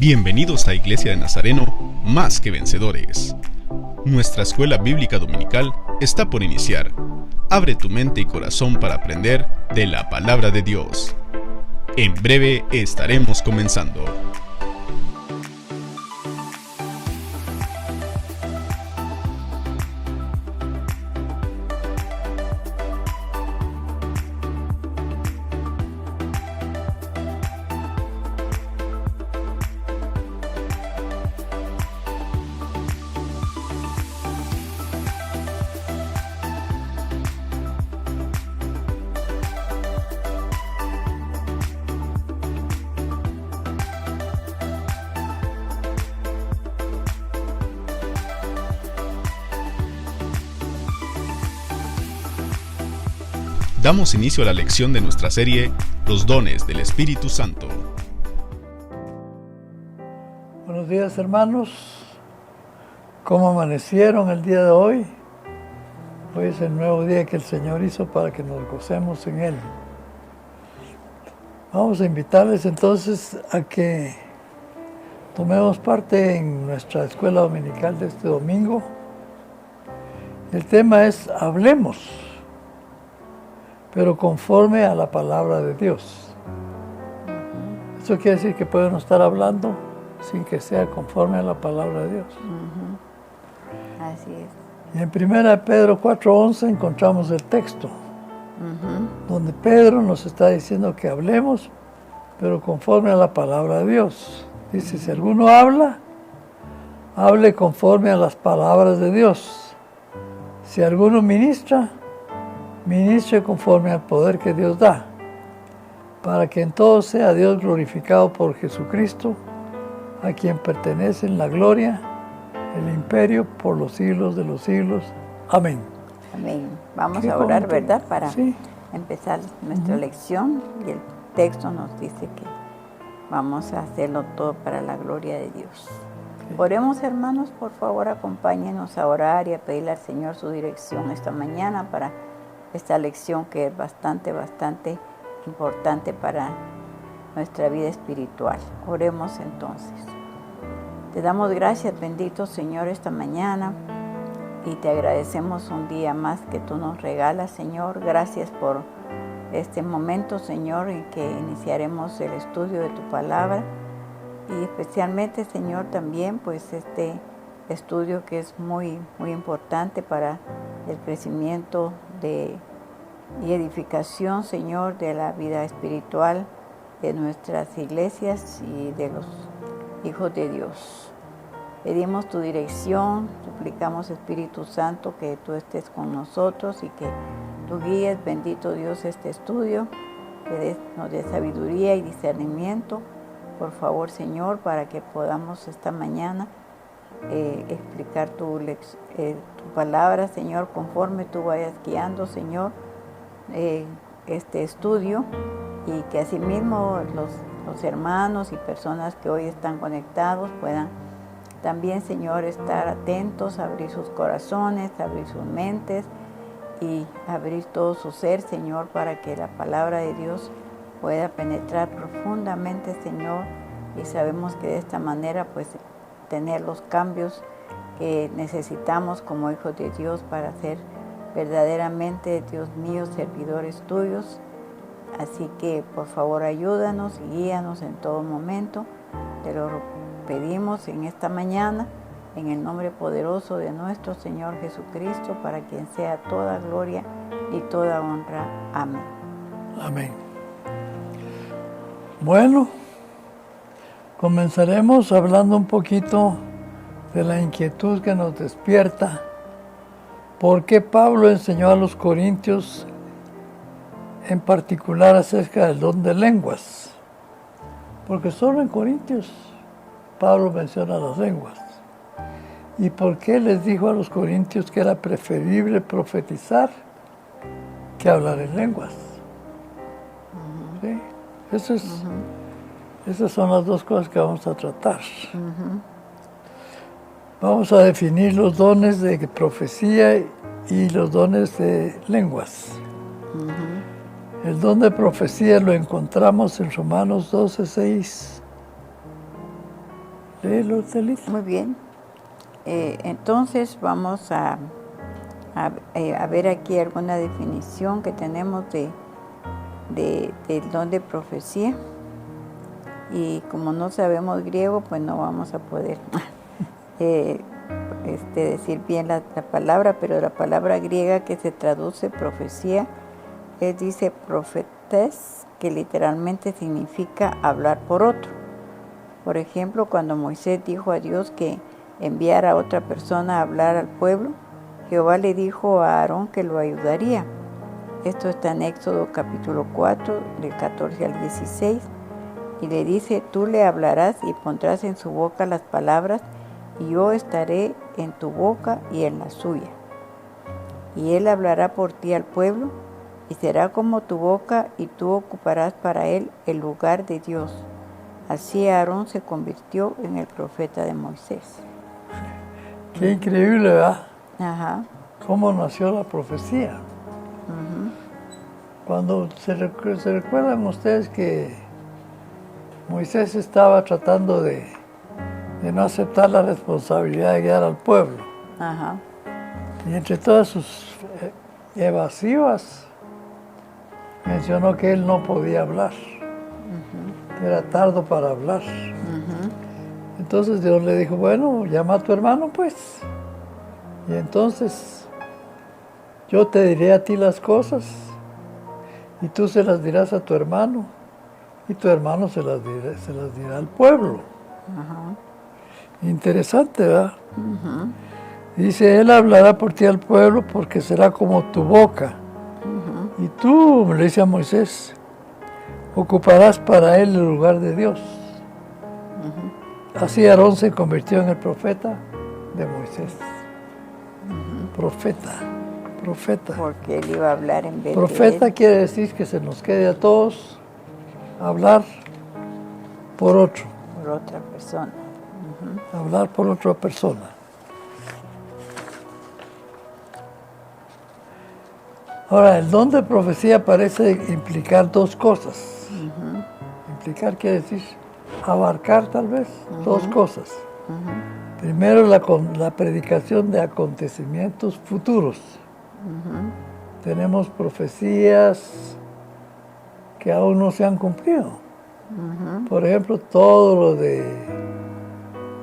Bienvenidos a Iglesia de Nazareno, Más que Vencedores. Nuestra escuela bíblica dominical está por iniciar. Abre tu mente y corazón para aprender de la palabra de Dios. En breve estaremos comenzando. Damos inicio a la lección de nuestra serie, Los dones del Espíritu Santo. Buenos días, hermanos. ¿Cómo amanecieron el día de hoy? Hoy es el nuevo día que el Señor hizo para que nos gocemos en Él. Vamos a invitarles entonces a que tomemos parte en nuestra escuela dominical de este domingo. El tema es Hablemos, pero conforme a la palabra de Dios. Eso quiere decir que podemos estar hablando sin que sea conforme a la palabra de Dios. Así es. Y en 1 Pedro 4:11 encontramos el texto, donde Pedro nos está diciendo que hablemos, pero conforme a la palabra de Dios. Dice, si alguno habla, hable conforme a las palabras de Dios. Si alguno ministra, ministre conforme al poder que Dios da, para que en todo sea Dios glorificado por Jesucristo, a quien pertenecen la gloria, el imperio por los siglos de los siglos. Amén. Amén. Vamos a orar, ¿verdad? Para empezar nuestra lección, y el texto nos dice que vamos a hacerlo todo para la gloria de Dios. Oremos, hermanos, por favor, acompáñenos a orar y a pedirle al Señor su dirección esta mañana para esta lección que es bastante importante para nuestra vida espiritual. Oremos entonces. Te damos gracias, bendito Señor, esta mañana, y te agradecemos un día más que tú nos regalas, Señor. Gracias por este momento, Señor, en que iniciaremos el estudio de tu palabra, y especialmente, Señor, también pues este estudio que es muy importante para el crecimiento y edificación, Señor, de la vida espiritual de nuestras iglesias y de los hijos de Dios. Pedimos tu dirección, suplicamos, Espíritu Santo, que tú estés con nosotros y que tú guíes, bendito Dios, este estudio, que nos dé sabiduría y discernimiento, por favor, Señor, para que podamos esta mañana explicar tu palabra, Señor, conforme tú vayas guiando, Señor, este estudio, y que asimismo los hermanos y personas que hoy están conectados puedan también, Señor, estar atentos, abrir sus corazones, abrir sus mentes y abrir todo su ser, Señor, para que la palabra de Dios pueda penetrar profundamente, Señor, y sabemos que de esta manera pues tener los cambios que necesitamos como hijos de Dios para ser verdaderamente, Dios mío, servidores tuyos. Así que por favor ayúdanos y guíanos en todo momento. Te lo pedimos en esta mañana, en el nombre poderoso de nuestro Señor Jesucristo, para quien sea toda gloria y toda honra. Amén. Amén. Bueno, comenzaremos hablando un poquito de la inquietud que nos despierta. ¿Por qué Pablo enseñó a los corintios en particular acerca del don de lenguas? Porque solo en Corintios Pablo menciona las lenguas. ¿Y por qué les dijo a los corintios que era preferible profetizar que hablar en lenguas? ¿Sí? Esas son las dos cosas que vamos a tratar. Vamos a definir los dones de profecía y los dones de lenguas. El don de profecía lo encontramos en Romanos 12:6. Léelo, Celita. Muy bien. Entonces vamos a ver aquí alguna definición que tenemos del don de profecía. Y como no sabemos griego, pues no vamos a poder decir bien la palabra, pero la palabra griega que se traduce profecía, dice profetes, que literalmente significa hablar por otro. Por ejemplo, cuando Moisés dijo a Dios que enviara a otra persona a hablar al pueblo, Jehová le dijo a Aarón que lo ayudaría. Esto está en Éxodo capítulo 4, del 14 al 16, y le dice, tú le hablarás y pondrás en su boca las palabras, y yo estaré en tu boca y en la suya. Y él hablará por ti al pueblo, y será como tu boca, y tú ocuparás para él el lugar de Dios. Así Aarón se convirtió en el profeta de Moisés. Qué increíble, ¿verdad? Ajá. Cómo nació la profecía. Cuando se recuerdan ustedes que Moisés estaba tratando de no aceptar la responsabilidad de guiar al pueblo. Ajá. Y entre todas sus evasivas, mencionó que él no podía hablar. Era tardo para hablar. Entonces Dios le dijo, bueno, llama a tu hermano pues. Y entonces yo te diré a ti las cosas y tú se las dirás a tu hermano y tu hermano se las dirá al pueblo. Interesante, ¿verdad? Dice, él hablará por ti al pueblo porque será como tu boca. Y tú, le dice a Moisés, ocuparás para él el lugar de Dios. Así Aarón se convirtió en el profeta de Moisés. Profeta. Porque él iba a hablar en vez Profeta de él. quiere decir que se nos quede a todos hablar por otro. Por otra persona. Hablar por otra persona. Ahora, el don de profecía parece implicar dos cosas. Implicar quiere decir abarcar tal vez dos cosas. Primero, la predicación de acontecimientos futuros. Tenemos profecías que aún no se han cumplido. Por ejemplo, todo lo de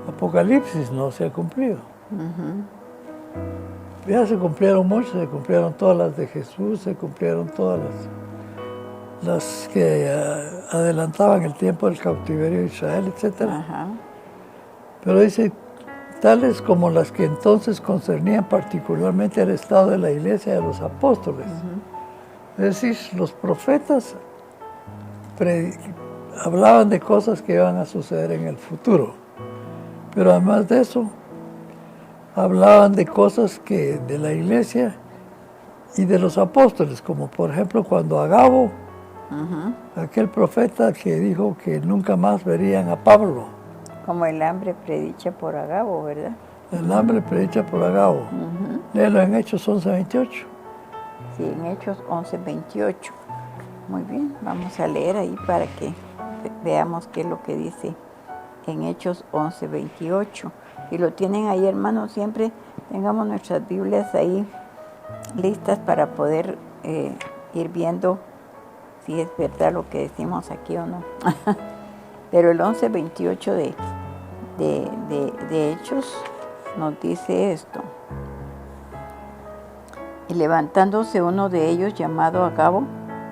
Apocalipsis no se ha cumplido. Ya se cumplieron muchas, se cumplieron todas las de Jesús, se cumplieron todas las que adelantaban el tiempo del cautiverio de Israel, etc. Pero dice, tales como las que entonces concernían particularmente al estado de la iglesia y a los apóstoles. Es decir, los profetas hablaban de cosas que iban a suceder en el futuro. Pero además de eso, hablaban de cosas que de la iglesia y de los apóstoles, como por ejemplo cuando Agabo, aquel profeta que dijo que nunca más verían a Pablo. Como el hambre predicha por Agabo, ¿verdad? El hambre predicha por Agabo. Léelo en Hechos 11:28. Sí, en Hechos 11:28. Muy bien, vamos a leer ahí para que veamos qué es lo que dice en Hechos 11:28. Y lo tienen ahí, hermanos, siempre tengamos nuestras Biblias ahí listas para poder ir viendo si es verdad lo que decimos aquí o no. Pero el 11:28 de Hechos nos dice esto. Y levantándose uno de ellos, llamado Agabo,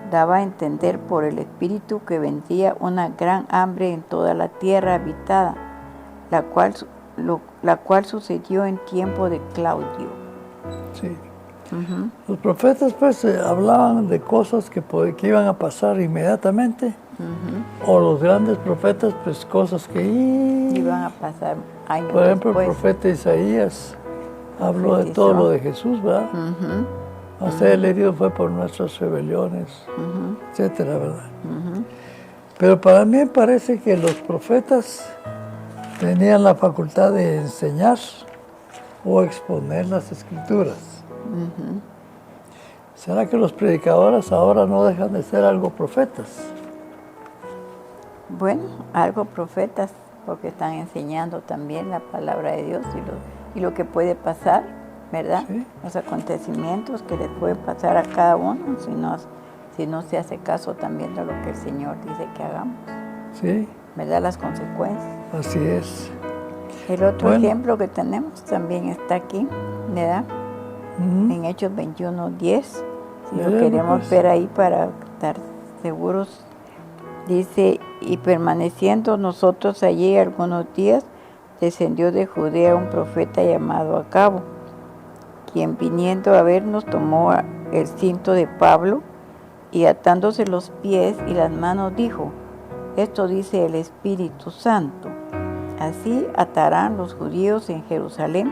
daba a entender por el Espíritu que vendría una gran hambre en toda la tierra habitada, la cual sucedió en tiempo de Claudio. Sí. Los profetas pues hablaban de cosas que iban a pasar inmediatamente, o los grandes profetas pues cosas que iban a pasar años por ejemplo después. El profeta Isaías habló de todo lo de Jesús, ¿verdad? A ser el herido fue por nuestras rebeliones, etcétera, ¿verdad? Pero para mí parece que los profetas tenían la facultad de enseñar o exponer las escrituras. ¿Será que los predicadores ahora no dejan de ser algo profetas? Bueno, algo profetas porque están enseñando también la palabra de Dios y lo que puede pasar, ¿verdad? Sí. Los acontecimientos que les puede pasar a cada uno si no se hace caso también de lo que el Señor dice que hagamos. Sí. ¿Verdad? Las consecuencias. Así es. El otro ejemplo que tenemos también está aquí, ¿verdad? En Hechos 21:10. Si lo queremos ver ahí para estar seguros. Dice, y permaneciendo nosotros allí algunos días, descendió de Judea un profeta llamado Agabo, quien viniendo a vernos tomó el cinto de Pablo y atándose los pies y las manos dijo, esto dice el Espíritu Santo, así atarán los judíos en Jerusalén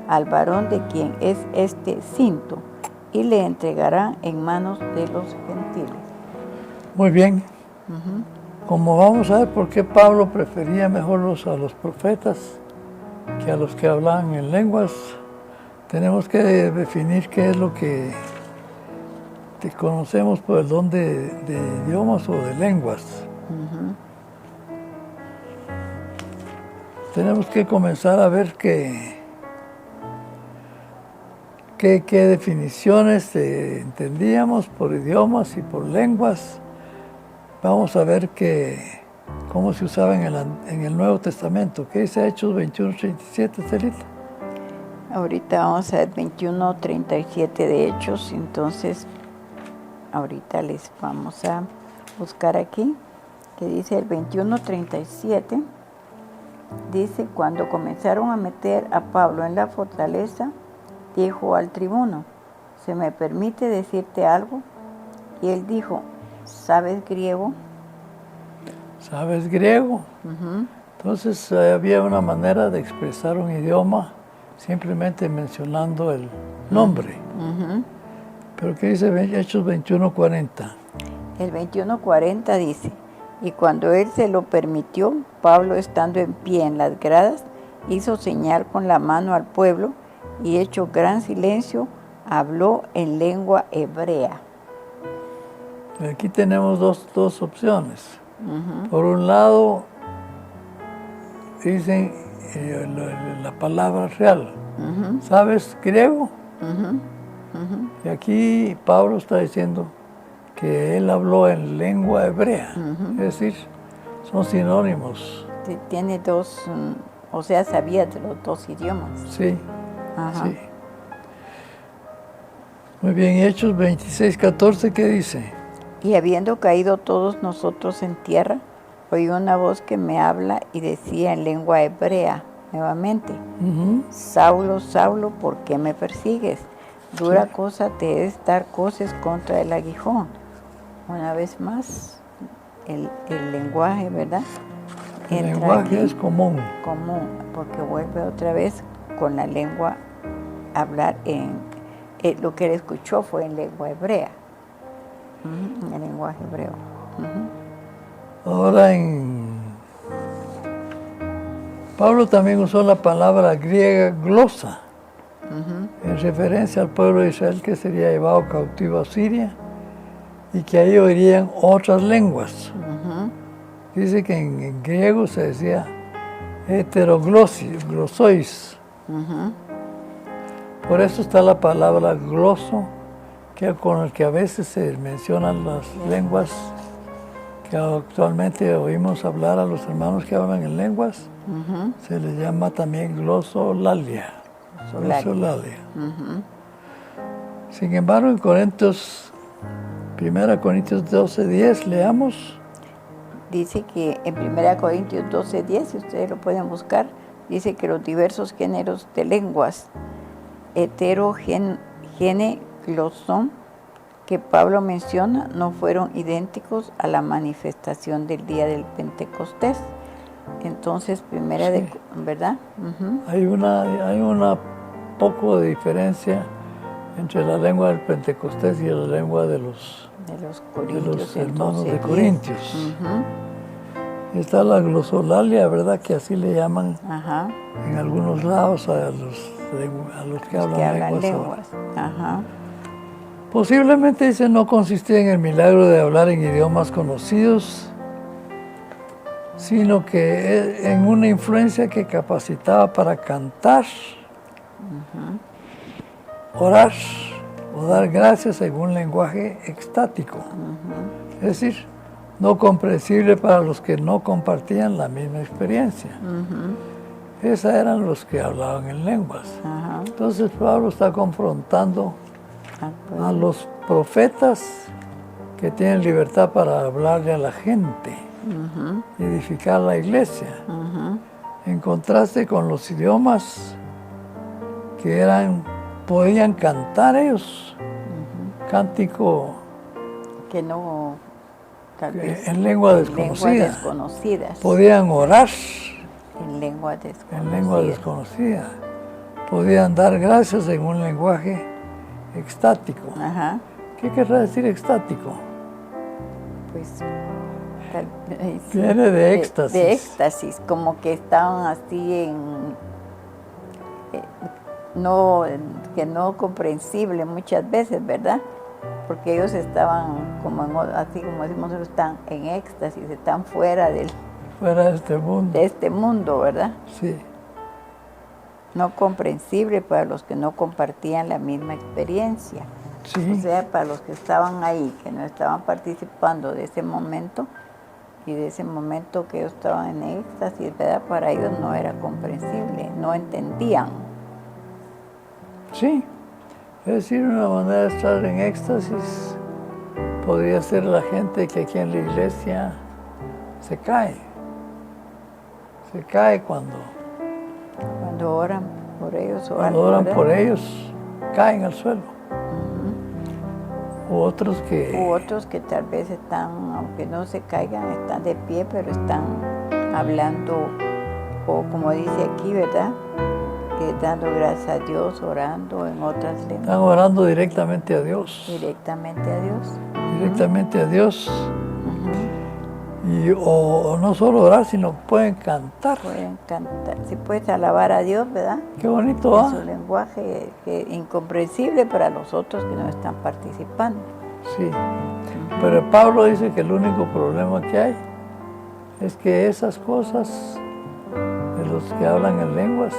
al varón de quien es este cinto y le entregarán en manos de los gentiles. Muy bien. Como vamos a ver por qué Pablo prefería mejor a los profetas que a los que hablaban en lenguas, tenemos que definir qué es lo que conocemos por el don de idiomas o de lenguas. Tenemos que comenzar a ver qué definiciones entendíamos por idiomas y por lenguas. Vamos a ver cómo se usaba en el Nuevo Testamento. ¿Qué dice Hechos 21:37, Celita? Ahorita vamos a ver 21:37 de Hechos, entonces ahorita les vamos a buscar aquí, que dice el 21:37, dice, cuando comenzaron a meter a Pablo en la fortaleza, dijo al tribuno, ¿se me permite decirte algo? Y él dijo, ¿sabes griego? ¿Sabes griego? Entonces había una manera de expresar un idioma simplemente mencionando el nombre. ¿Pero qué dice Hechos 21:40? El 21:40 dice, y cuando él se lo permitió, Pablo estando en pie en las gradas, hizo señal con la mano al pueblo y hecho gran silencio, habló en lengua hebrea. Aquí tenemos dos opciones. Por un lado, dicen la palabra real. ¿Sabes griego? Y aquí Pablo está diciendo que él habló en lengua hebrea. Es decir, son sinónimos. Tiene dos, o sea, sabía de los dos idiomas. Sí, sí. Muy bien, Hechos 26:14, ¿qué dice? Y habiendo caído todos nosotros en tierra, oí una voz que me habla y decía en lengua hebrea, nuevamente, Saulo, Saulo, ¿por qué me persigues? Dura cosa te es dar coces contra el aguijón. Una vez más, el lenguaje, ¿verdad? El lenguaje es común. Común, porque vuelve otra vez con la lengua a hablar lo que él escuchó fue en lengua hebrea. En el lenguaje hebreo. Ahora Pablo también usó la palabra griega glosa, en referencia al pueblo de Israel que sería llevado cautivo a Siria y que ahí oirían otras lenguas. Dice que en griego se decía heteroglosois. Por eso está la palabra gloso, con el que a veces se mencionan las lenguas que actualmente oímos hablar a los hermanos que hablan en lenguas. Se les llama también glosolalia. Glosolalia. Sin embargo, en 1 Corintios 12:10, leamos. Dice que en 1 Corintios 12:10, si ustedes lo pueden buscar, dice que los diversos géneros de lenguas heterogeneglosón que Pablo menciona no fueron idénticos a la manifestación del día del Pentecostés. Entonces, ¿verdad? Hay una poco de diferencia entre la lengua del Pentecostés y la lengua de los hermanos de Corintios. Está la glosolalia, ¿verdad? Que así le llaman en algunos lados a los que hablan lenguas. Posiblemente dice no consistía en el milagro de hablar en idiomas conocidos, sino que en una influencia que capacitaba para cantar, orar o dar gracias en un lenguaje extático. Es decir, no comprensible para los que no compartían la misma experiencia. Esos eran los que hablaban en lenguas. Entonces Pablo está confrontando a los profetas que tienen libertad para hablarle a la gente, edificar la iglesia, en contraste con los idiomas que podían cantar ellos, cántico que no, tal vez, en lengua desconocida, desconocidas. Podían orar en lengua desconocida, podían dar gracias en un lenguaje extático. ¿Qué querrá decir extático? Pues viene de éxtasis. De éxtasis, como que estaban así que no comprensible muchas veces, ¿verdad? Porque ellos estaban así como decimos nosotros, están en éxtasis, están fuera de este mundo, ¿verdad? Sí. No comprensible para los que no compartían la misma experiencia. Sí. O sea, para los que estaban ahí, que no estaban participando de ese momento y de ese momento que ellos estaban en éxtasis, ¿verdad? Para ellos no era comprensible, no entendían. Sí, es decir, una manera de estar en éxtasis podría ser la gente que aquí en la iglesia se cae. Se cae cuando oran por ellos. Cuando oran por ellos, caen al suelo. U otros que tal vez están, aunque no se caigan, están de pie, pero están hablando, o como dice aquí, ¿verdad? Que dando gracias a Dios, orando en otras lenguas. Están orando directamente a Dios. Directamente a Dios. Directamente a Dios. Y o no solo orar, sino pueden cantar. Pueden cantar. Si puedes alabar a Dios, ¿verdad? Qué bonito, ¿ah? Es un lenguaje incomprensible para los otros que no están participando. Sí. Pero Pablo dice que el único problema que hay es que esas cosas de los que hablan en lenguas,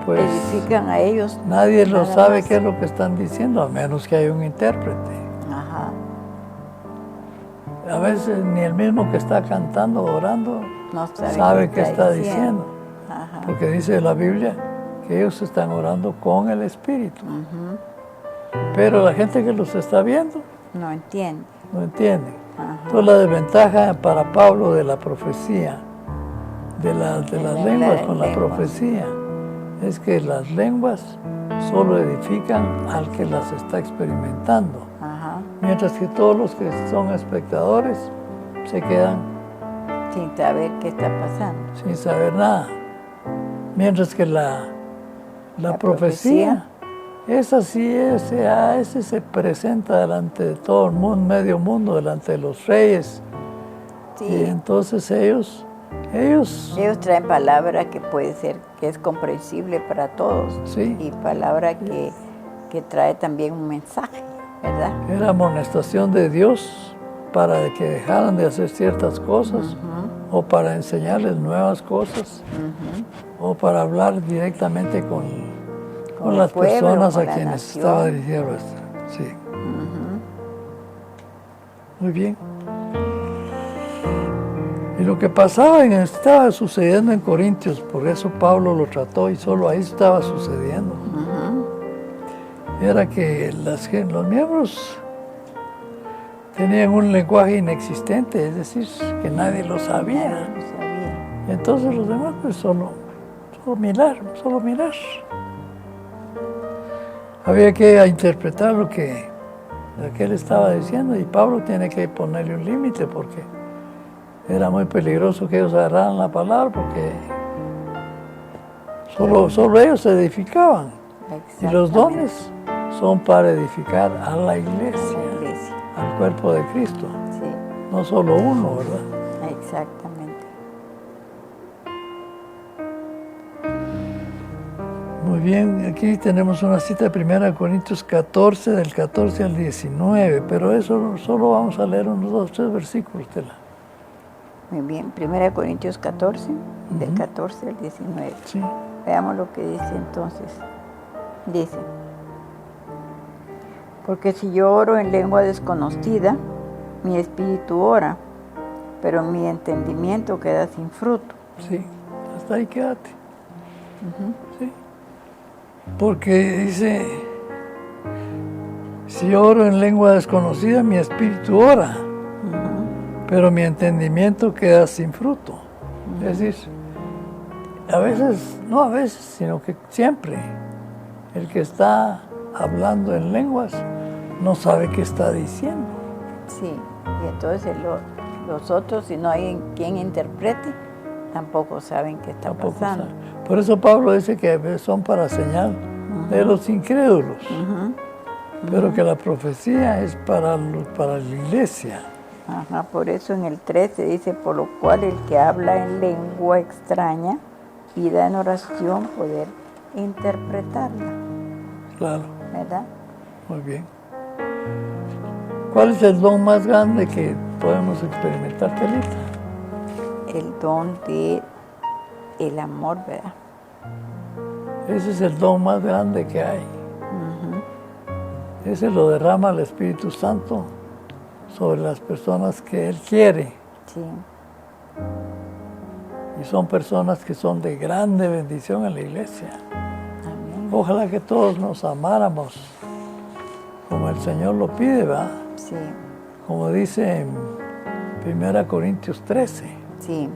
pues edifican a ellos. Nadie lo sabe qué es lo que están diciendo, a menos que haya un intérprete. A veces ni el mismo que está cantando, orando, no sabe qué está diciendo. Porque dice la Biblia que ellos están orando con el Espíritu. Pero la gente que los está viendo no entiende. No entiende. Entonces la desventaja para Pablo de la profecía, de las lenguas con la profecía, es que las lenguas solo edifican al que las está experimentando. Mientras que todos los que son espectadores se quedan sin saber qué está pasando. Sin saber nada. Mientras que la profecía, esa sí ese se presenta delante de todo el mundo, medio mundo, delante de los reyes. Sí. Y entonces ellos traen palabra que puede ser, que es comprensible para todos. Sí. Y palabra que trae también un mensaje, ¿verdad? Era amonestación de Dios para que dejaran de hacer ciertas cosas, o para enseñarles nuevas cosas, o para hablar directamente con las personas a quienes estaba dirigiendo esto. Sí. Muy bien. Y lo que estaba sucediendo en Corintios, por eso Pablo lo trató y solo ahí estaba sucediendo. Era que los miembros tenían un lenguaje inexistente, es decir, que nadie lo sabía. Y entonces los demás pues solo mirar. Había que interpretar lo que él estaba diciendo, y Pablo tiene que ponerle un límite porque era muy peligroso que ellos agarraran la palabra, porque solo ellos se edificaban. Y los dones son para edificar a la iglesia, al cuerpo de Cristo. Sí. No solo uno, ¿verdad? Exactamente. Muy bien, aquí tenemos una cita de 1 Corintios 14, del 14 al 19, pero eso solo vamos a leer unos 2 o 3 versículos. Muy bien, 1 Corintios 14, del 14 al 19. Sí. Veamos lo que dice entonces. Dice, porque si yo oro en lengua desconocida, mi espíritu ora, pero mi entendimiento queda sin fruto. Sí, hasta ahí quédate. Sí. Porque dice, si oro en lengua desconocida, mi espíritu ora, pero mi entendimiento queda sin fruto. Es decir, a veces, no a veces, sino que siempre, el que está hablando en lenguas no sabe qué está diciendo. Sí, y entonces los otros, si no hay quien interprete, tampoco saben qué está pasando. Por eso Pablo dice que son para señal de los incrédulos, pero que la profecía es para la iglesia. Ajá, por eso en el 13 dice, por lo cual el que habla en lengua extraña pida en oración poder interpretarla. Claro. ¿Verdad? Muy bien. ¿Cuál es el don más grande que podemos experimentar, Telita? El don de el amor, ¿verdad? Ese es el don más grande que hay. Ese lo derrama el Espíritu Santo sobre las personas que Él quiere. Sí. Y son personas que son de grande bendición en la iglesia. Amén. Ojalá que todos nos amáramos como el Señor lo pide, ¿verdad? Sí. Como dice en 1 Corintios 13. Sí.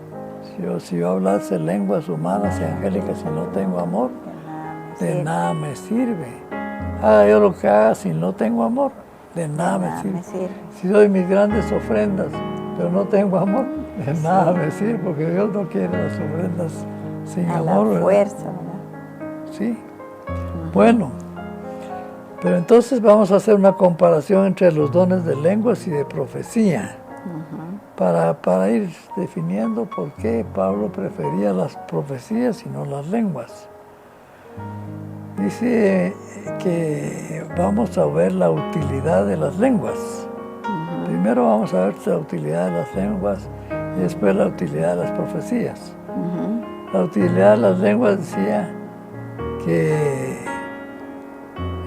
Si yo hablase lenguas humanas y angélicas y no tengo amor, de nada me sirve. Haga yo lo que haga si no tengo amor, de nada me sirve. Si doy mis grandes ofrendas, pero no tengo amor, de nada me sirve, porque Dios no quiere las ofrendas sin amor. La fuerza, ¿verdad? Sí. Bueno, pero entonces vamos a hacer una comparación entre los dones de lenguas y de profecía, para ir definiendo por qué Pablo prefería las profecías y no las lenguas. Dice que vamos a ver la utilidad de las lenguas. Primero vamos a ver la utilidad de las lenguas y después la utilidad de las profecías. La utilidad de las lenguas decía que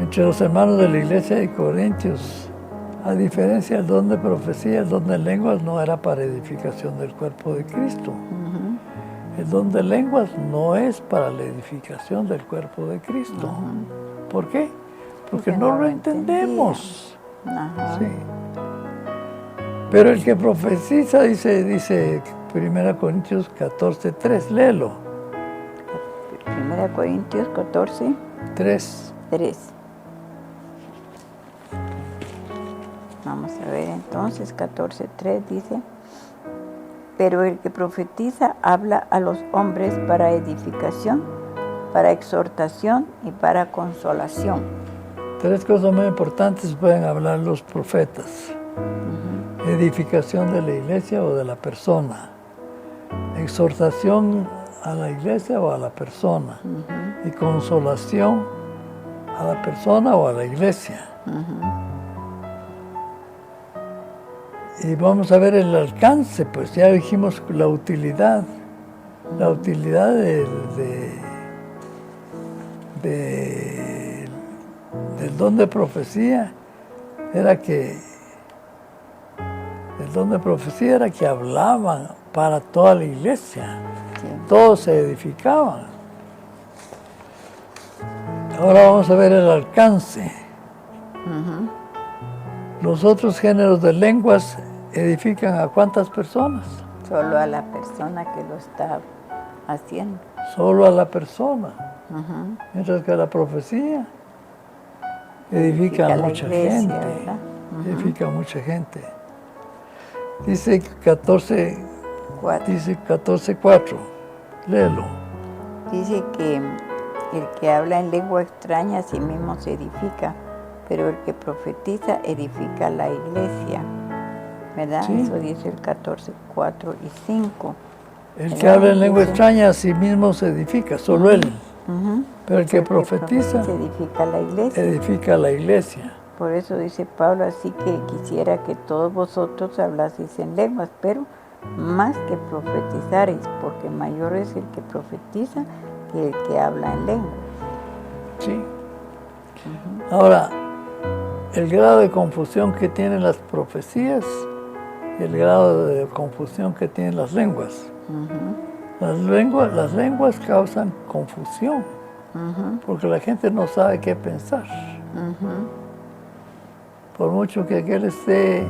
entre los hermanos de la iglesia de Corintios, a diferencia del don de profecía, el don de lenguas no era para edificación del cuerpo de Cristo. El don de lenguas no es para la edificación del cuerpo de Cristo. ¿Por qué? Porque no lo entendemos. Sí. Pero el que profetiza, dice 1 Corintios 14:3, léelo. 1 Corintios 14:3. Vamos a ver entonces, 14:3 dice, pero el que profetiza habla a los hombres para edificación, para exhortación y para consolación. Tres cosas muy importantes pueden hablar los profetas. Edificación de la iglesia o de la persona. Exhortación a la iglesia o a la persona. Y consolación a la persona o a la iglesia. Y vamos a ver el alcance, pues ya dijimos la utilidad. La utilidad del don de profecía era que hablaban para toda la iglesia. Todos se edificaban. Ahora vamos a ver el alcance. Los otros géneros de lenguas edifican ¿a cuántas personas? Solo a la persona que lo está haciendo. Solo a la persona. Mientras que la profecía edifica a mucha gente. Edifica a mucha gente. Dice 14:4. Léelo. Dice que el que habla en lengua extraña a sí mismo se edifica, pero el que profetiza edifica la iglesia. ¿Verdad? Sí. Eso dice el 14:4 y 5. El que habla en lengua extraña a sí mismo se edifica, solo él. Pero el que profetiza edifica la iglesia. Edifica la iglesia. Por eso dice Pablo, así que quisiera que todos vosotros hablaseis en lenguas, pero más que profetizareis, porque mayor es el que profetiza que el que habla en lengua. Sí. Ahora, el grado de confusión que tienen las profecías y el grado de confusión que tienen las lenguas. Las lenguas causan confusión, porque la gente no sabe qué pensar. Por mucho que aquel esté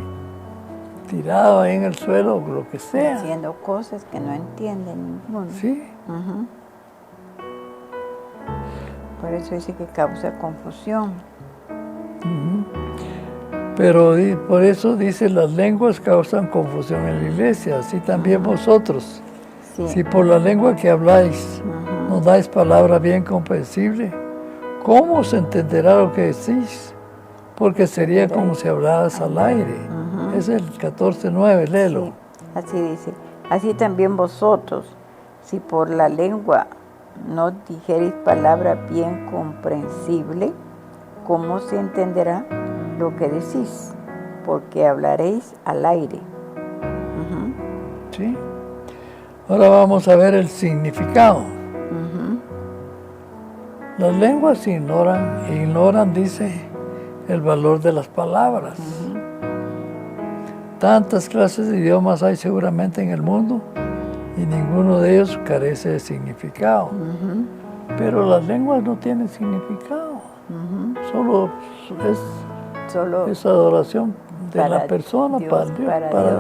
tirado ahí en el suelo, o lo que sea. Haciendo cosas que no entiende ninguno. Sí. Por eso dice que causa confusión. Pero por eso dice, las lenguas causan confusión en la iglesia, así también vosotros. Sí. Si por la lengua que habláis no dais palabra bien comprensible, ¿cómo se entenderá lo que decís? Porque sería como si hablaras al aire. Es el 14:9, léelo. Sí, así dice. Así también vosotros, si por la lengua no dijereis palabra bien comprensible, ¿cómo se entenderá lo que decís? Porque hablaréis al aire. Sí. Ahora vamos a ver el significado. Las lenguas ignoran, dice, el valor de las palabras. Tantas clases de idiomas hay seguramente en el mundo y ninguno de ellos carece de significado. Pero las lenguas no tienen significado. Solo es adoración de la persona para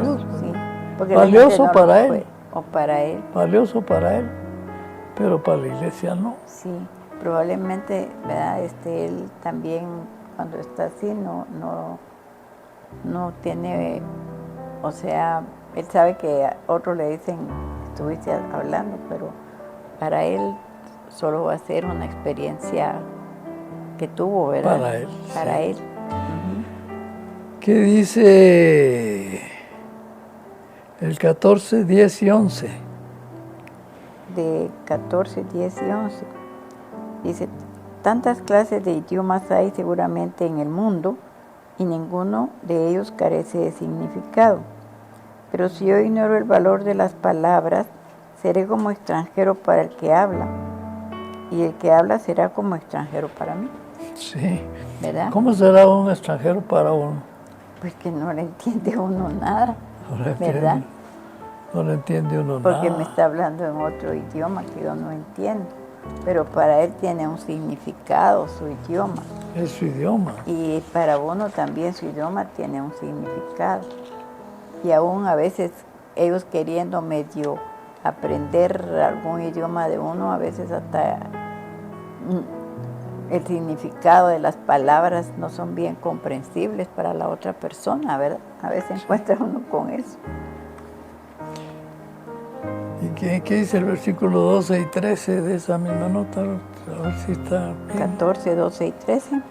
Dios. Sí. Valioso para él. O para él. Valioso para él, pero para la iglesia no. Sí, probablemente, ¿verdad? Él también cuando está así no tiene, o sea, él sabe que a otros le dicen, estuviste hablando, pero para él solo va a ser una experiencia que tuvo, ¿verdad? Para él. Para él. ¿Qué dice el 14, 10 y 11? De 14, 10 y 11. Dice, tantas clases de idiomas hay seguramente en el mundo y ninguno de ellos carece de significado. Pero si yo ignoro el valor de las palabras, seré como extranjero para el que habla, y el que habla será como extranjero para mí. Sí. ¿Verdad? ¿Cómo será un extranjero para uno? Pues que no le entiende uno nada, ¿verdad? No le entiende uno nada. Porque me está hablando en otro idioma que yo no entiendo. Pero para él tiene un significado su idioma. Es su idioma. Y para uno también su idioma tiene un significado. Y aún a veces ellos queriendo medio aprender algún idioma de uno, a veces hasta el significado de las palabras no son bien comprensibles para la otra persona, ¿verdad? A veces encuentra uno con eso. ¿Y qué dice el versículo 12 y 13 de esa misma nota? A ver si está bien. 14, 12 y 13.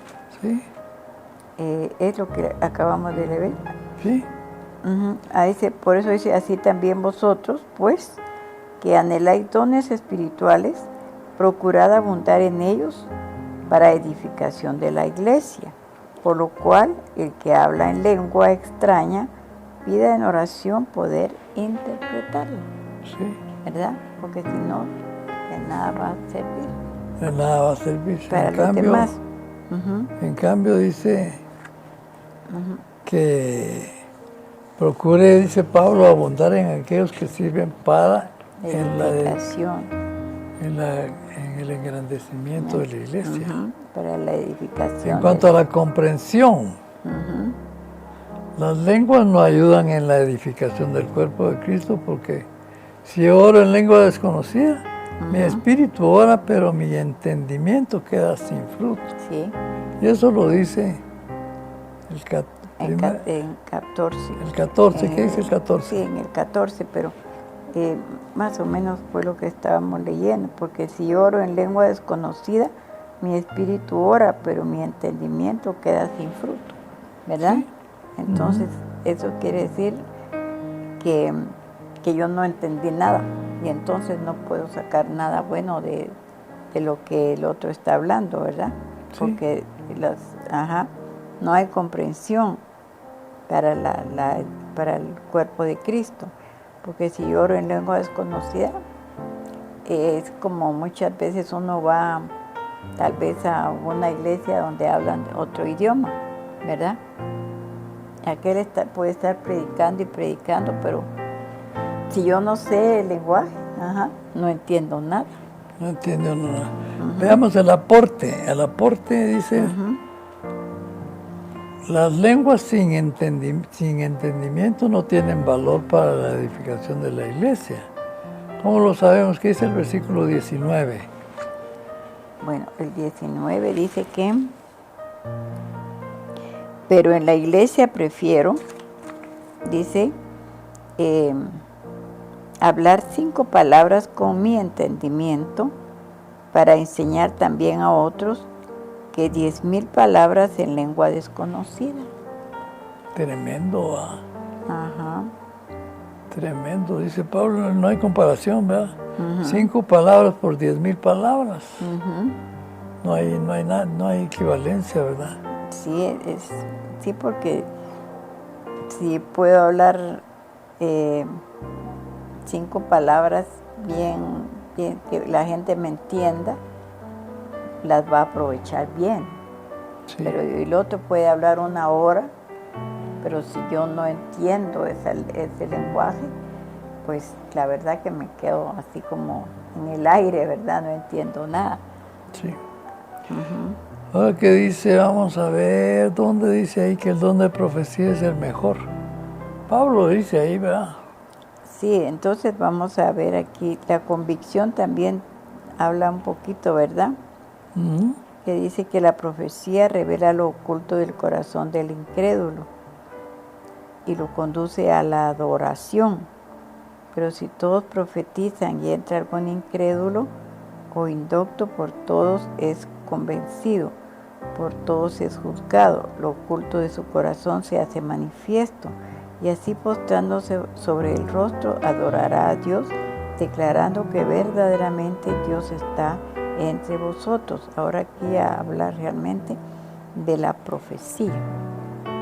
Sí. Es lo que acabamos de leer. Sí. Por eso dice, así también vosotros, pues, que anheláis dones espirituales, procurad abundar en ellos para edificación de la iglesia. Por lo cual, el que habla en lengua extraña, pida en oración poder interpretarla. Sí. ¿Verdad? Porque si no, de nada va a servir. De nada va a servir. Para los demás. En cambio dice que procure, dice Pablo, abundar en aquellos que sirven para Edificación. en el engrandecimiento de la iglesia. Para la edificación. En cuanto a la comprensión, las lenguas no ayudan en la edificación del cuerpo de Cristo, porque si yo oro en lengua desconocida, mi espíritu ora, pero mi entendimiento queda sin fruto. Sí. Y eso lo dice el 14. El 14, ¿qué dice el 14? Sí, en el 14, pero más o menos fue lo que estábamos leyendo, porque si oro en lengua desconocida, mi espíritu ora, pero mi entendimiento queda sin fruto, ¿verdad? Sí. Entonces, eso quiere decir que yo no entendí nada, y entonces no puedo sacar nada bueno de lo que el otro está hablando, ¿verdad? Sí. Porque no hay comprensión para el cuerpo de Cristo. Porque si yo oro en lengua desconocida, es como muchas veces uno va tal vez a una iglesia donde hablan otro idioma, ¿verdad? Aquel puede estar predicando y predicando, pero si yo no sé el lenguaje, no entiendo nada. No entiendo nada. Veamos el aporte. El aporte dice, las lenguas sin entendimiento no tienen valor para la edificación de la iglesia. ¿Cómo lo sabemos? ¿Qué dice el versículo 19? Bueno, el 19 dice que, pero en la iglesia prefiero, dice, hablar 5 palabras con mi entendimiento para enseñar también a otros que 10,000 palabras en lengua desconocida. Tremendo, Ajá. Tremendo, dice Pablo, no hay comparación, ¿verdad? 5 palabras por 10,000 palabras. No hay equivalencia, ¿verdad? Sí, sí, porque si puedo hablar 5 palabras bien, que la gente me entienda, las va a aprovechar bien. Sí. Pero el otro puede hablar 1 hora, pero si yo no entiendo ese lenguaje, pues la verdad que me quedo así como en el aire, ¿verdad? No entiendo nada. Sí. Ahora que dice, vamos a ver, ¿dónde dice ahí que el don de profecía es el mejor? Pablo dice ahí, ¿verdad? Sí, entonces vamos a ver aquí, la convicción también habla un poquito, ¿verdad? Que dice que la profecía revela lo oculto del corazón del incrédulo y lo conduce a la adoración. Pero si todos profetizan y entra algún incrédulo o indocto, por todos es convencido, por todos es juzgado, lo oculto de su corazón se hace manifiesto, y así postrándose sobre el rostro adorará a Dios, declarando que verdaderamente Dios está entre vosotros. Ahora aquí a hablar realmente de la profecía,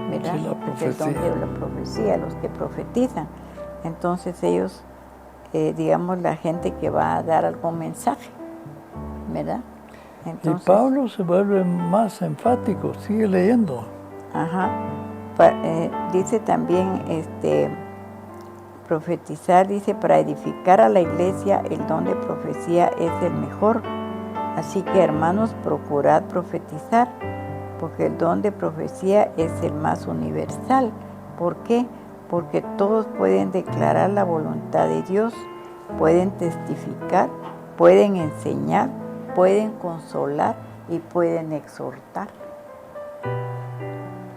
¿verdad? Sí, la profecía. Del don de la profecía, los que profetizan. Entonces ellos, digamos, la gente que va a dar algún mensaje, ¿verdad? Entonces, y Pablo se vuelve más enfático, sigue leyendo. Dice también, profetizar, dice, para edificar a la iglesia el don de profecía es el mejor. Así que, hermanos, procurad profetizar, porque el don de profecía es el más universal. ¿Por qué? Porque todos pueden declarar la voluntad de Dios, pueden testificar, pueden enseñar, pueden consolar y pueden exhortar.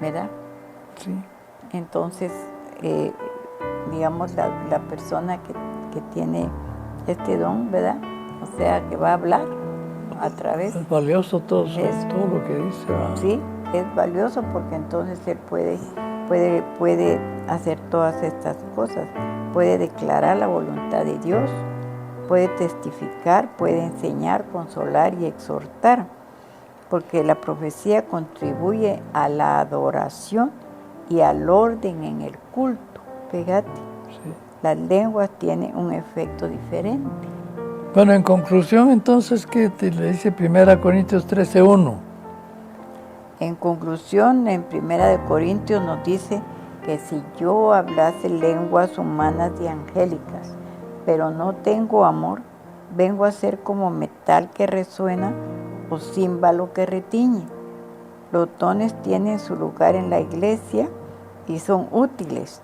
¿Verdad? Sí. Entonces, digamos, la persona que tiene este don, ¿verdad? O sea, que va a hablar a través. Es valioso todo lo que dice, ¿verdad? Sí, es valioso porque entonces él puede hacer todas estas cosas. Puede declarar la voluntad de Dios, puede testificar, puede enseñar, consolar y exhortar, porque la profecía contribuye a la adoración y al orden en el culto. Fíjate, sí. Las lenguas tienen un efecto diferente. Bueno, en conclusión, entonces, ¿qué le dice 1 Corintios 13:1? En conclusión, en 1 Corintios nos dice que si yo hablase lenguas humanas y angélicas, pero no tengo amor, vengo a ser como metal que resuena o címbalo que retiñe. Los dones tienen su lugar en la iglesia y son útiles,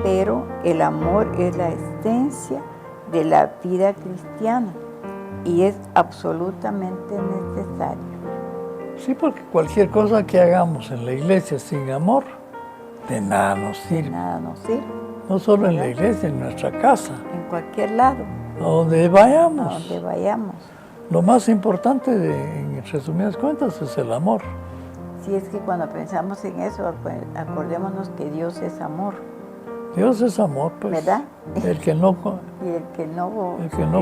pero el amor es la esencia de la vida cristiana y es absolutamente necesario. Sí, porque cualquier cosa que hagamos en la iglesia sin amor, de nada nos sirve. De nada nos sirve. No solo en la iglesia, en nuestra casa. En cualquier lado. A donde vayamos. A donde vayamos. Lo más importante, en resumidas cuentas, es el amor. Sí, es que cuando pensamos en eso, acordémonos que Dios es amor. Dios es amor, pues. ¿Verdad? El que no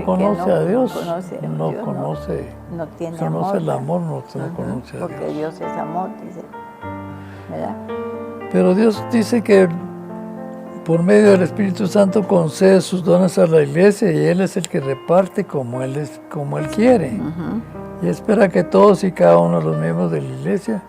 conoce a Dios no tiene amor. Conoce el amor, no conoce a Dios. Porque Dios es amor, dice. ¿Verdad? Pero Dios dice que por medio del Espíritu Santo concede sus dones a la iglesia y Él es el que reparte como Él quiere. Y espera que todos y cada uno de los miembros de la iglesia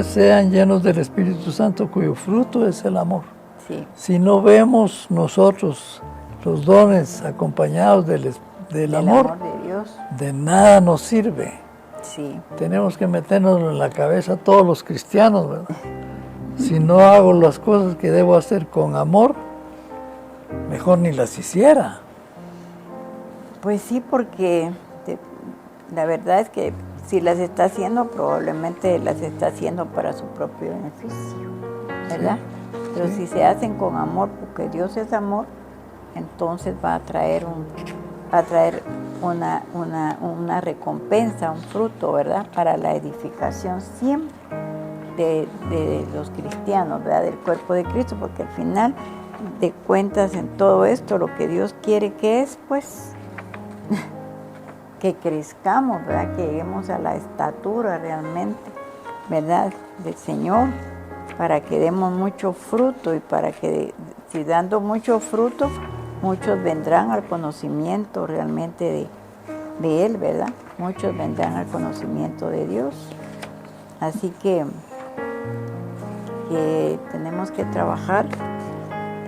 sean llenos del Espíritu Santo, cuyo fruto es el amor. Sí. Si no vemos nosotros los dones acompañados del amor de Dios, de nada nos sirve. sí. Tenemos que meternos en la cabeza todos los cristianos, ¿verdad? Si no hago las cosas que debo hacer con amor, mejor ni las hiciera. Pues sí, porque la verdad es que si las está haciendo, probablemente las está haciendo para su propio beneficio, ¿verdad? Sí. Pero si se hacen con amor, porque Dios es amor, entonces va a traer una recompensa, un fruto, ¿verdad? Para la edificación siempre de los cristianos, ¿verdad? Del cuerpo de Cristo, porque al final de cuentas en todo esto lo que Dios quiere que es, pues, que crezcamos, ¿verdad? Que lleguemos a la estatura realmente, ¿verdad? Del Señor, para que demos mucho fruto y para que, si dando mucho fruto, muchos vendrán al conocimiento realmente de Él, ¿verdad? Muchos vendrán al conocimiento de Dios. Así que tenemos que trabajar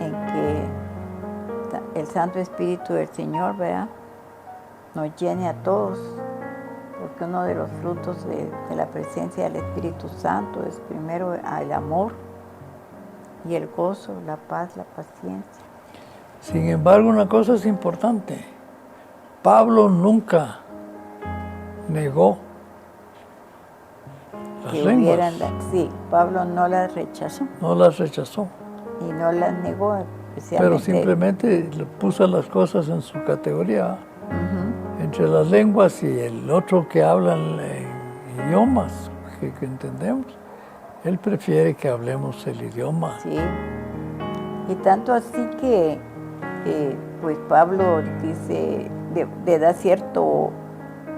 en que el Santo Espíritu del Señor, ¿verdad?, nos llene a todos, porque uno de los frutos de la presencia del Espíritu Santo es primero el amor y el gozo, la paz, la paciencia. Sin embargo, una cosa es importante. Pablo nunca negó las lenguas. Sí, Pablo no las rechazó. No las rechazó. Y no las negó especialmente. Pero simplemente le puso las cosas en su categoría. Entre las lenguas y el otro que habla en idiomas que entendemos, él prefiere que hablemos el idioma. Sí, y tanto así que pues Pablo dice,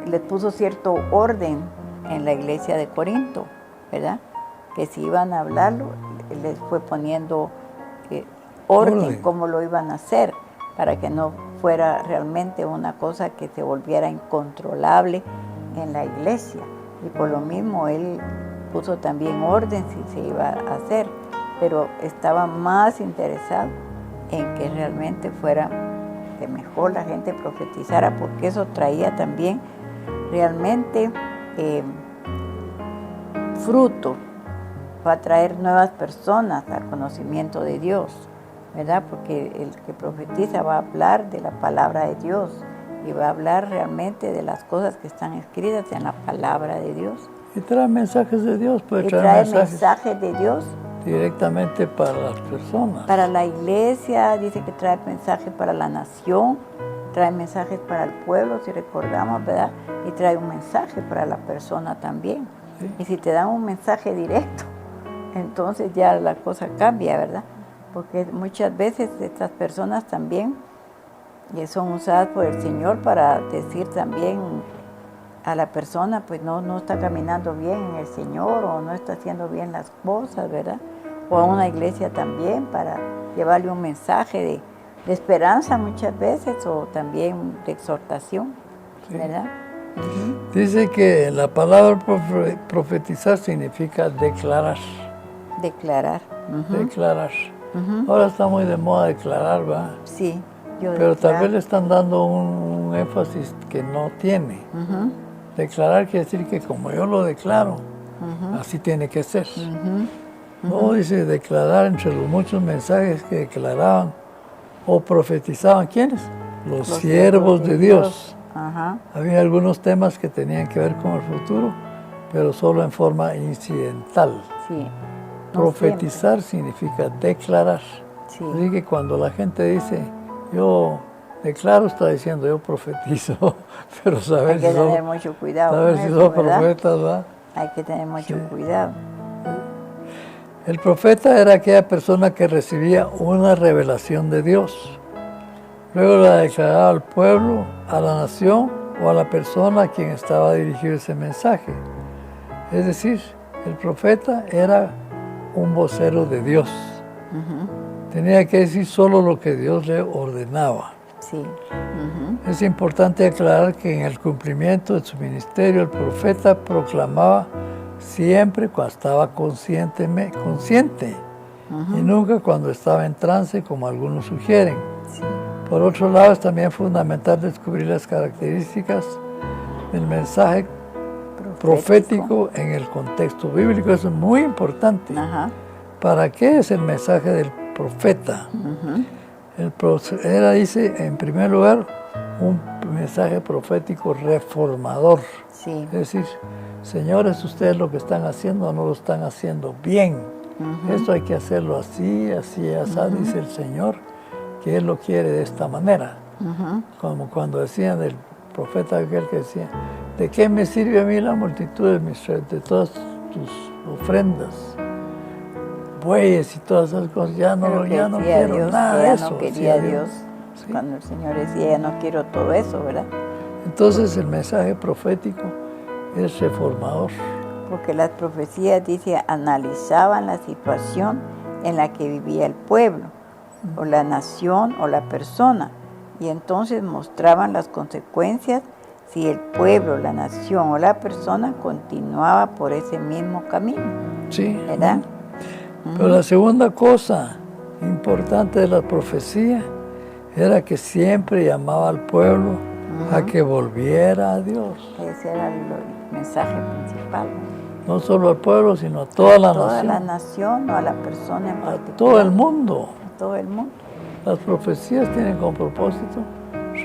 les puso cierto orden en la iglesia de Corinto, ¿verdad? Que si iban a hablarlo, les fue poniendo orden, cómo lo iban a hacer, para que no fuera realmente una cosa que se volviera incontrolable en la iglesia. Y por lo mismo él puso también orden si se iba a hacer, pero estaba más interesado en que realmente fuera, que mejor la gente profetizara, porque eso traía también realmente fruto, va a traer nuevas personas al conocimiento de Dios, ¿verdad? Porque el que profetiza va a hablar de la palabra de Dios y va a hablar realmente de las cosas que están escritas en la palabra de Dios. Y trae mensajes de Dios, puede traer mensajes de Dios directamente para las personas. Para la iglesia, dice que trae mensajes para la nación, trae mensajes para el pueblo, si recordamos, ¿verdad? Y trae un mensaje para la persona también. Sí. Y si te dan un mensaje directo, entonces ya la cosa cambia, ¿verdad? Porque muchas veces estas personas también son usadas por el Señor para decir también a la persona, pues no está caminando bien en el Señor o no está haciendo bien las cosas, ¿verdad? O a una iglesia también para llevarle un mensaje de esperanza muchas veces o también de exhortación, sí, ¿verdad? Dice que la palabra profetizar significa declarar. Declarar. Declarar. Ahora está muy de moda declarar, ¿verdad? Sí. Pero tal vez le están dando un énfasis que no tiene. Declarar quiere decir que como yo lo declaro, así tiene que ser. No dice declarar entre los muchos mensajes que declaraban o profetizaban. ¿Quiénes? Los siervos de Dios. Había algunos temas que tenían que ver con el futuro, pero solo en forma incidental. Sí. Profetizar significa declarar. Sí. Así que cuando la gente dice, yo declaro, está diciendo, yo profetizo. Pero saber hay que tener mucho cuidado. Saber si son profetas, ¿verdad? Hay que tener mucho cuidado. El profeta era aquella persona que recibía una revelación de Dios. Luego la declaraba al pueblo, a la nación o a la persona a quien estaba dirigido ese mensaje. Es decir, el profeta era un vocero de Dios. tenía que decir solo lo que Dios le ordenaba. Sí. Es importante aclarar que en el cumplimiento de su ministerio el profeta proclamaba siempre cuando estaba consciente y nunca cuando estaba en trance, como algunos sugieren. Sí. Por otro lado, es también fundamental descubrir las características del mensaje profético en el contexto bíblico. Eso es muy importante. Ajá. ¿Para qué es el mensaje del profeta? Era, dice, en primer lugar, un mensaje profético reformador. Sí. Es decir, señores, ustedes lo que están haciendo no lo están haciendo bien. Esto hay que hacerlo así, así, así, dice el Señor, que Él lo quiere de esta manera. Como cuando decían del profeta aquel que decía, ¿de qué me sirve a mí la multitud de todas tus ofrendas? Bueyes y todas esas cosas, ya no quiero Dios, nada de eso. No quería Dios, ¿sí? Cuando el Señor decía, ya no quiero todo eso, ¿verdad? Entonces el mensaje profético es reformador. Porque las profecías, dice, analizaban la situación en la que vivía el pueblo, o la nación, o la persona, y entonces mostraban las consecuencias si el pueblo, la nación o la persona continuaba por ese mismo camino. Sí. ¿Verdad? Pero la segunda cosa importante de la profecía era que siempre llamaba al pueblo a que volviera a Dios. Ese era el mensaje principal. No solo al pueblo, sino a toda la nación. A toda la nación o a la persona en particular. A todo el mundo. A todo el mundo. Las profecías tienen como propósito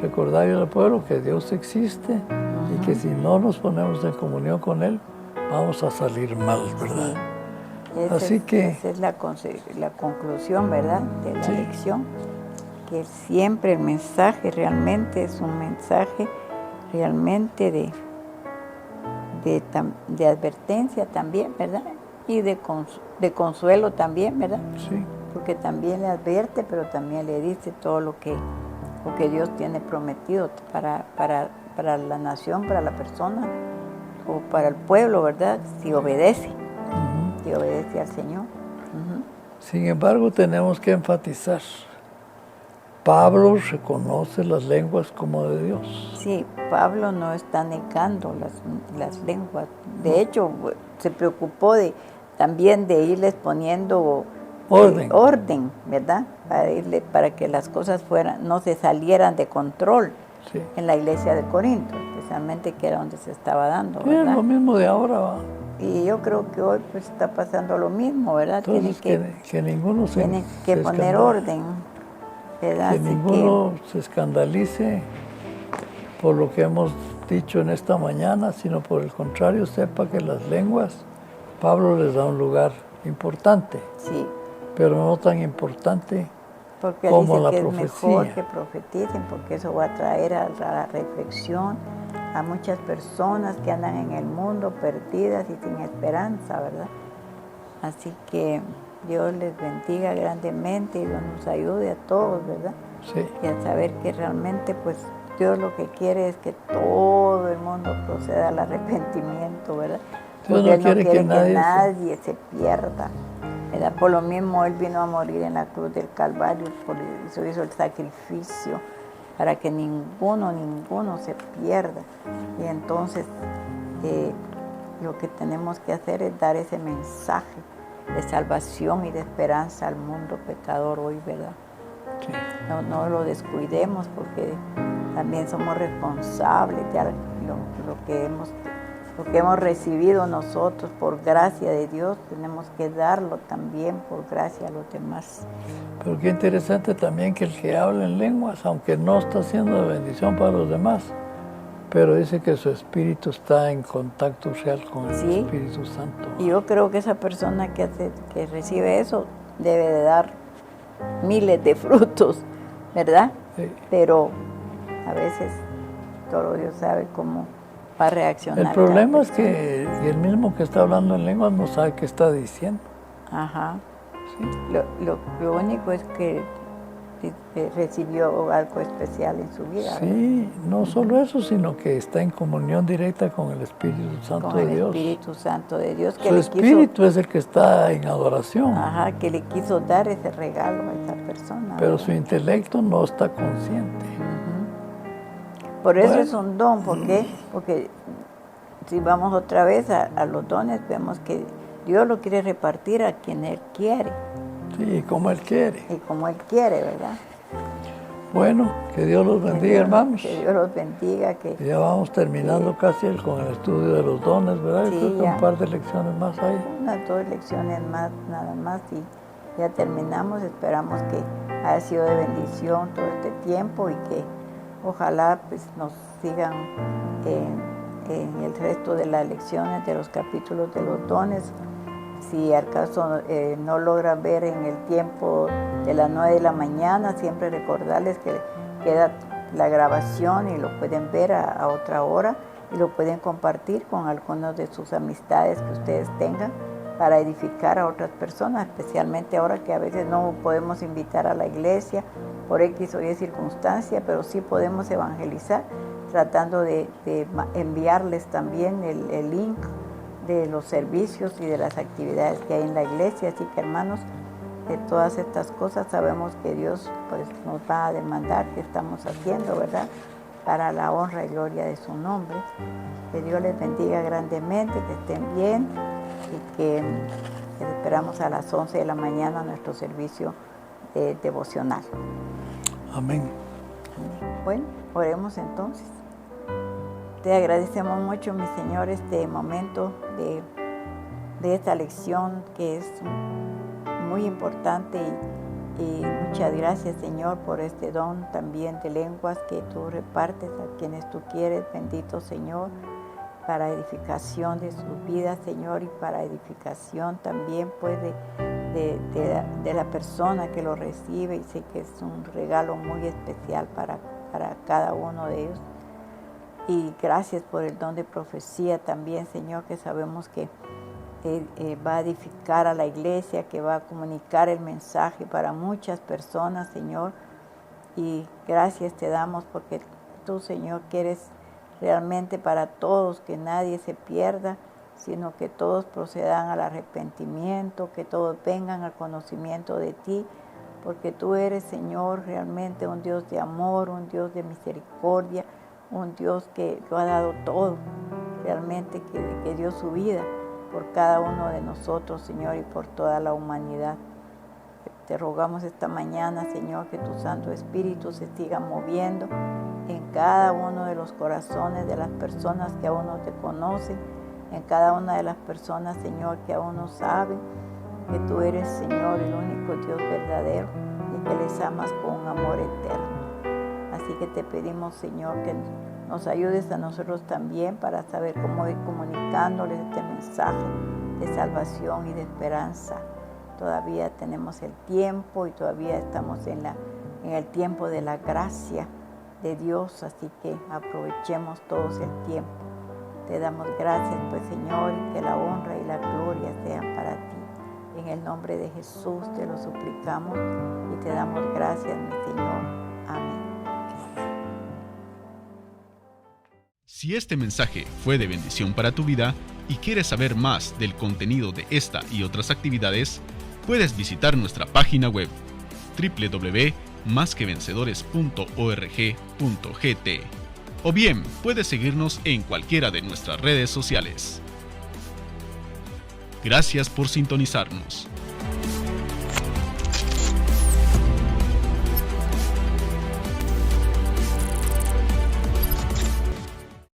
recordarle al pueblo que Dios existe y que si no nos ponemos en comunión con Él, vamos a salir mal, ¿verdad? Sí. Esa es la conclusión, ¿verdad?, de la lección, que siempre el mensaje realmente es un mensaje realmente de advertencia también, ¿verdad? Y de consuelo también, ¿verdad? Sí. Porque también le advierte, pero también le dice todo lo que Dios tiene prometido para la nación, para la persona o para el pueblo, ¿verdad? Si obedece. Y obedece al Señor. Sin embargo, tenemos que enfatizar, Pablo reconoce las lenguas como de Dios. Sí, Pablo no está negando las lenguas. De hecho, se preocupó también de irles poniendo orden, ¿verdad? Para que las cosas no se salieran de control en la iglesia de Corinto, especialmente que era donde se estaba dando, ¿verdad? Es lo mismo de ahora, ¿va? Y yo creo que hoy pues está pasando lo mismo, ¿verdad? Entonces, que ninguno tiene que poner orden, ¿verdad? Que ninguno se escandalice por lo que hemos dicho en esta mañana, sino por el contrario, sepa que las lenguas, Pablo les da un lugar importante, pero no tan importante como la profecía. Porque es mejor que profeticen, porque eso va a traer a la reflexión a muchas personas que andan en el mundo perdidas y sin esperanza, ¿verdad? Así que Dios les bendiga grandemente y Dios nos ayude a todos, ¿verdad? Sí. Y a saber que realmente, pues, Dios lo que quiere es que todo el mundo proceda al arrepentimiento, ¿verdad? Dios no quiere que nadie se pierda, ¿verdad? Por lo mismo Él vino a morir en la cruz del Calvario, por eso hizo el sacrificio, para que ninguno se pierda. Y entonces lo que tenemos que hacer es dar ese mensaje de salvación y de esperanza al mundo pecador hoy, ¿verdad? Sí. No lo descuidemos, porque también somos responsables de lo que hemos recibido nosotros por gracia de Dios, tenemos que darlo también por gracia a los demás. Pero qué interesante también que el que habla en lenguas, aunque no está siendo de bendición para los demás, pero dice que su espíritu está en contacto real con el Espíritu Santo. Y yo creo que esa persona que recibe eso debe de dar miles de frutos, ¿verdad? Sí. Pero a veces solo Dios sabe cómo va a reaccionar. El problema es que el mismo que está hablando en lenguas no sabe qué está diciendo. Ajá. Sí. Lo único es que recibió algo especial en su vida. Sí, no solo eso, sino que está en comunión directa con el Espíritu Santo de Dios. Con el Espíritu Santo de Dios. Su Espíritu es el que está en adoración. Ajá, que le quiso dar ese regalo a esa persona. Pero su intelecto no está consciente. Por eso es un don, ¿por qué? Porque si vamos otra vez a los dones, vemos que Dios lo quiere repartir a quien Él quiere. Sí, como Él quiere. Y como Él quiere, ¿verdad? Bueno, que Dios los bendiga, hermanos. Que Dios los bendiga. Ya vamos terminando casi con el estudio de los dones, ¿verdad? Sí, creo que un par de lecciones más hay. Unas 2 lecciones más, nada más, y ya terminamos. Esperamos que haya sido de bendición todo este tiempo y que ojalá pues, nos sigan en el resto de las lecciones de los capítulos de los dones. Si al caso no logran ver en el tiempo de las 9 de la mañana, siempre recordarles que queda la grabación y lo pueden ver a otra hora y lo pueden compartir con algunos de sus amistades que ustedes tengan para edificar a otras personas, especialmente ahora que a veces no podemos invitar a la iglesia por X o Y circunstancia, pero sí podemos evangelizar tratando de enviarles también el link de los servicios y de las actividades que hay en la iglesia. Así que, hermanos, de todas estas cosas sabemos que Dios pues, nos va a demandar que estamos haciendo, ¿verdad? Para la honra y gloria de su nombre. Que Dios les bendiga grandemente, que estén bien y que les esperamos a las 11 de la mañana nuestro servicio devocional. Amén. Bueno, oremos entonces. Te agradecemos mucho, mi Señor, este momento de esta lección que es muy importante y muchas gracias, Señor, por este don también de lenguas que tú repartes a quienes tú quieres. Bendito, Señor, para edificación de sus vidas, Señor, y para edificación también pues de la persona que lo recibe, y sé que es un regalo muy especial para cada uno de ellos. Y gracias por el don de profecía también, Señor, que sabemos que va a edificar a la iglesia, que va a comunicar el mensaje para muchas personas, Señor. Y gracias te damos porque tú, Señor, quieres realmente para todos que nadie se pierda, sino que todos procedan al arrepentimiento, que todos vengan al conocimiento de ti, porque tú eres, Señor, realmente un Dios de amor, un Dios de misericordia, un Dios que lo ha dado todo, realmente que dio su vida por cada uno de nosotros, Señor, y por toda la humanidad. Te rogamos esta mañana, Señor, que tu Santo Espíritu se siga moviendo en cada uno de los corazones de las personas que aún no te conocen, en cada una de las personas, Señor, que aún no saben que tú eres, Señor, el único Dios verdadero y que les amas con un amor eterno. Así que te pedimos, Señor, que nos ayudes a nosotros también para saber cómo ir comunicándoles este mensaje de salvación y de esperanza. Todavía tenemos el tiempo y todavía estamos en el tiempo de la gracia de Dios, así que aprovechemos todos el tiempo. Te damos gracias, pues, Señor, y que la honra y la gloria sean para ti. En el nombre de Jesús te lo suplicamos y te damos gracias, mi Señor. Amén. Si este mensaje fue de bendición para tu vida y quieres saber más del contenido de esta y otras actividades, puedes visitar nuestra página web www.masquevencedores.org.gt o bien puedes seguirnos en cualquiera de nuestras redes sociales. Gracias por sintonizarnos.